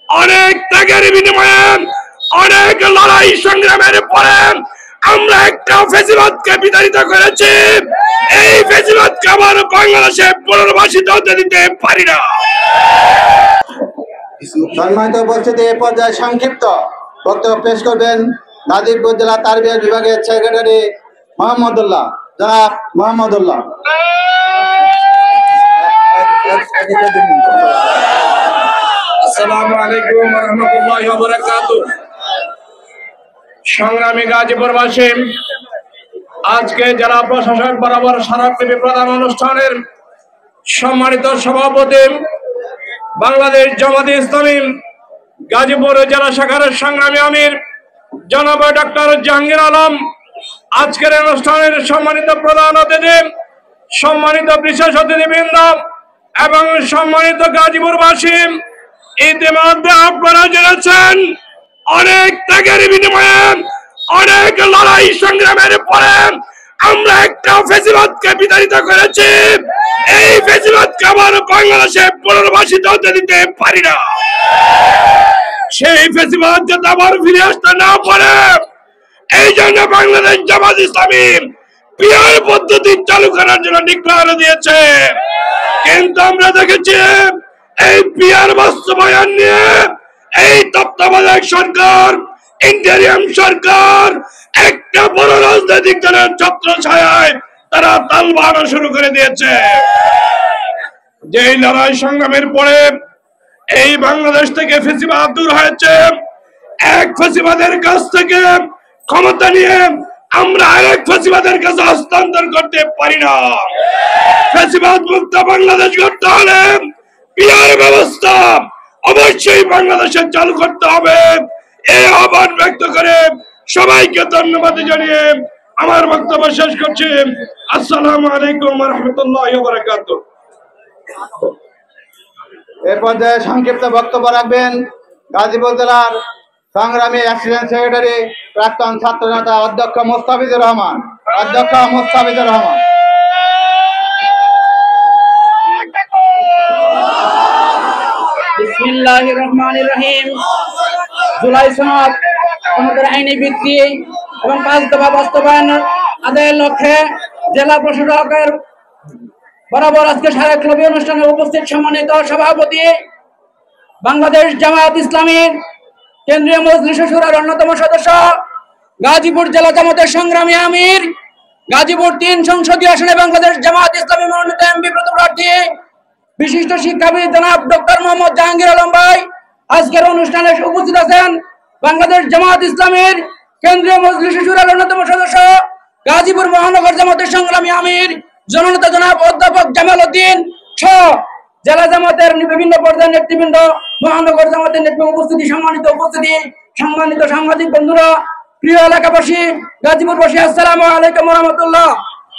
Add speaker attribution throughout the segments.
Speaker 1: অনেক ত্যাগের বিনিময়ে, অনেক লড়াই সংগ্রামের পরে আমরা একটা ফ্যাসিবাদকে বিতাড়িত করেছি। এই ফ্যাসিবাদকে আবার বাংলাদেশে পুনর্বাসিত হতে দিতে পারি না।
Speaker 2: সম্মানিত উপস্থিতি, এ পর্যায়ে সংক্ষিপ্ত বক্তব্য পেশ করবেন গাজীপুর জেলা তারবিয়া বিভাগের সেক্রেটারি মোহাম্মদুল্লাহ, জনাব মোহাম্মদুল্লাহ।
Speaker 1: আসসালামু আলাইকুম ওয়া রাহমাতুল্লাহি ওয়া বারাকাতুহু। সংগ্রামী গাজীপুরবাসী, আজকে জেলা প্রশাসক বরাবর স্মারকলিপি প্রদান অনুষ্ঠানের সম্মানিত সভাপতি বাংলাদেশ জামাতে ইসলামী গাজীপুর জেলা শাখার সংগ্রামী আমির জনাব ডক্টর জাহাঙ্গীর আলম, আজকের অনুষ্ঠানের সম্মানিত প্রধান অতিথি, সম্মানিত বিশেষ অতিথিবৃন্দ এবং সম্মানিত গাজীপুরবাসী, ইতিমধ্যে আপনারা জেনেছেন অনেক ত্যাগের বিনিময়ে, অনেক লড়াই সংগ্রামের পরে আমরা একটা ফ্যাসিবাদকে বিতাড়িত করেছি। এই ফ্যাসিবাদকে আবার বাংলাদেশে পুনর্বাসিত হতে দিতে পারি না। সেই ফ্যাসিবাদ যাতে আবার ফিরে আসতে না পারে, এই জন্য বাংলাদেশ জামাত ইসলামী পিয়ার পদ্ধতি চালু করার জন্য ডিক্লার দিয়েছে। কিন্তু আমরা দেখেছি এই পিয়ার বাস্তবায়ন নিয়ে এই তত্ত্বাবধায়ক সরকার, ইন্টারিয়াম সরকার একটা বড় রাজনৈতিক দলের ছত্র ছায়ায় তারা তাল বাহানো শুরু করে দিয়েছে। যেই লড়াই সংগ্রামের পরে এই বাংলাদেশ থেকে ফ্যাসিবাদ দূর হয়েছে, এক ফ্যাসিবাদের কাছ থেকে ক্ষমতা নিয়ে আমরা আরেক ফ্যাসিবাদের কাছে হস্তান্তর করতে পারি না। ফ্যাসিবাদ মুক্ত বাংলাদেশ গড়তে হলে পিয়ার ব্যবস্থা অবশ্যই বাংলাদেশে চালু করতে হবে। এই আহ্বান ব্যক্ত করে সবাইকে ধন্যবাদ জানিয়ে আমার বক্তব্য শেষ করছি। আসসালামু আলাইকুম ওয়া রাহমাতুল্লাহি ওয়া বারাকাতুহু।
Speaker 2: এ পর্যায়ে সংক্ষিপ্ত বক্তব্য রাখবেন গাজীপুর জেলার সংগ্রামী অ্যাসিস্ট্যান্ট সেক্রেটারি, প্রাক্তন ছাত্র নেতা অধ্যক্ষ মোস্তাফিজুর রহমান।
Speaker 3: বিসমিল্লাহির রহমানির রহিম। জুলাই সনদ আমাদের আইনি ভিত্তি এবং 5 দফা বাস্তবায়ন আদায়ের লক্ষ্যে জেলা প্রশাসকের বরাবর আজকে স্মারকলিপি অনুষ্ঠানে উপস্থিত সম্মানিত সভাপতি, বাংলাদেশ জামাত ইসলামীর কেন্দ্রীয় মজলিস শুরার অন্যতম সদস্য, গাজীপুর জেলা জামাতের সংগ্রামী আমির, গাজীপুর 3 সংসদীয় আসনে বাংলাদেশ জামাত ইসলামী মনোনীত এমপি প্রার্থী, বিশিষ্ট শিক্ষাবিদ জনাব ডক্টর মোহাম্মদ জাহাঙ্গীর আলম ভাই আজকের অনুষ্ঠানে উপস্থিত আছেন। বাংলাদেশ জামাত ইসলামীর কেন্দ্রীয় মজলিস শুরার অন্যতম সদস্য, গাজীপুর মহানগর জামাতের সংগ্রামী আমির জননেতা জনাব অধ্যাপক জামাল উদ্দিন সহ জেলা জামাতের বিভিন্ন পর্যায়ের নেতৃবৃন্দ, মহানগর জামাতের নেতৃত্ব উপস্থিতি, সম্মানিত সাংবাদিক বন্ধুরা, প্রিয় এলাকাবাসী, গাজীপুরবাসী, আসসালামু আলাইকুম ওয়া রাহমাতুল্লাহ।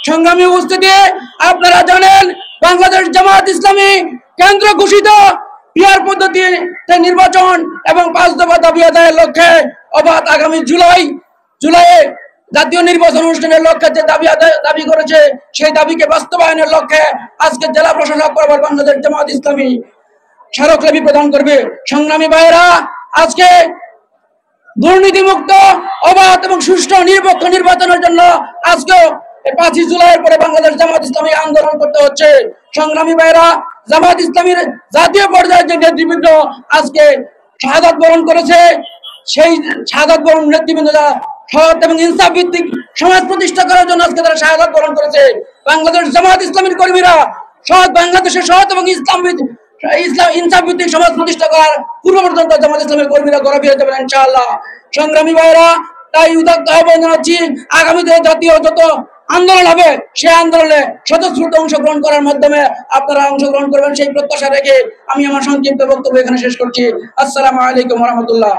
Speaker 3: সংগ্রামী উপস্থিতি, আপনারা জানেন বাংলাদেশ জামাত ইসলামী কেন্দ্র ঘোষিত পিয়ার পদ্ধতিতে নির্বাচন এবং 5 দফা দাবি আদায়ের লক্ষ্যে অবাধ আগামী জুলাইয়ে জাতীয় নির্বাচন অনুষ্ঠানের লক্ষ্যে যে দাবি করেছে, সেই দাবিকে বাস্তবায়নের লক্ষ্যে আজকে জেলা প্রশাসক বরাবর বাংলাদেশ জামাত ইসলামী স্মারকলিপি প্রদান করবে। সংগ্রামী ভাইয়েরা, আজকে দুর্নীতিমুক্ত, অবাধ এবং সুষ্ঠু নিরপেক্ষ নির্বাচনের জন্য আজকে 5 জুলাইয়ের পরে বাংলাদেশ জামাত ইসলামী আন্দোলন করতে হচ্ছে। সংগ্রামী ভাইয়েরা, জামাত ইসলামীর জাতীয় পর্যায়ের যে নেতৃবৃন্দ আজকে শাহাদাত বরণ করেছে, সেই শাহাদাত বরণ নেতৃবৃন্দরা সৎ এবং ইনসাফ ভিত্তিক সমাজ প্রতিষ্ঠা করার জন্য আজকে তারা শাহাদাত বরণ করেছে। বাংলাদেশ জামাত ইসলামীর কর্মীরা বাংলাদেশের সৎ এবং ইসলাম ইনসাফ ভিত্তিক সমাজ প্রতিষ্ঠা করার পূর্ব পর্যন্ত জামাত ইসলামের কর্মীরা গড়ে ফিরে যাবেন ইনশাআল্লাহ। সংগ্রামী ভাইরা, তাই উদাত্ত আহ্বান জানাচ্ছি, আগামীতে জাতীয় যত আন্দোলন হবে সেই আন্দোলনে স্বতঃস্ফূর্ত অংশগ্রহণ করার মাধ্যমে আপনারা অংশগ্রহণ করবেন, সেই প্রত্যাশা রেখে আমি আমার সংক্ষিপ্ত বক্তব্য এখানে শেষ করছি। আসসালামু আলাইকুম ওয়া রাহমাতুল্লাহ।